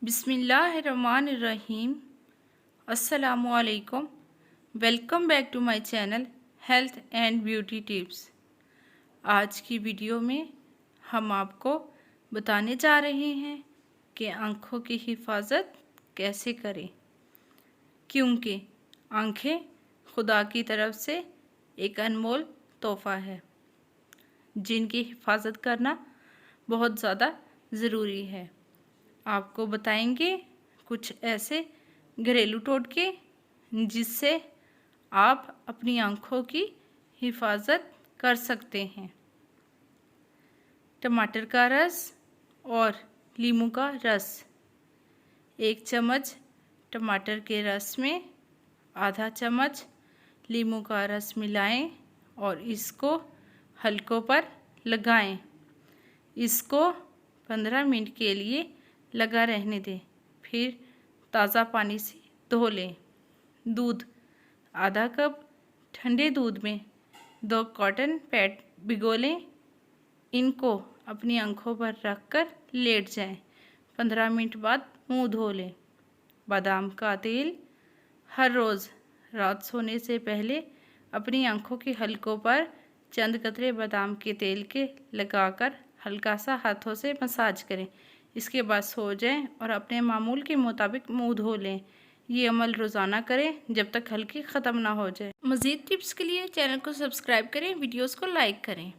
बिस्मिल्लाहिर्रहमानिर्रहीम। अस्सलामुअलैकुम। Welcome back to my channel health and beauty tips. आज की वीडियो में हम आपको बताने जा रहे हैं कि आँखों की हिफाजत कैसे करें, क्योंकि आँखें खुदा की तरफ से एक अनमोल तोहफ़ा है जिनकी हिफाजत करना बहुत ज़्यादा ज़रूरी है। आपको बताएंगे कुछ ऐसे घरेलू टोटके जिससे आप अपनी आँखों की हिफाजत कर सकते हैं। टमाटर का रस और नींबू का रस, 1 चम्मच टमाटर के रस में आधा चम्मच नींबू का रस मिलाएं और इसको हलकों पर लगाएं। इसको 15 मिनट के लिए लगा रहने दें, फिर ताज़ा पानी से धो लें। दूध, आधा कप ठंडे दूध में 2 कॉटन पैड भिगो लें। इनको अपनी आँखों पर रखकर लेट जाएं। 15 मिनट बाद मुंह धो लें। बादाम का तेल, हर रोज़ रात सोने से पहले अपनी आँखों की हलकों पर चंद कतरे बादाम के तेल के लगाकर हल्का सा हाथों से मसाज करें। इसके बाद सो जाएं और अपने मामूल के मुताबिक मुंह धो लें। ये अमल रोज़ाना करें जब तक हल्की ख़त्म ना हो जाए। मज़ीद टिप्स के लिए चैनल को सब्सक्राइब करें, वीडियोस को लाइक करें।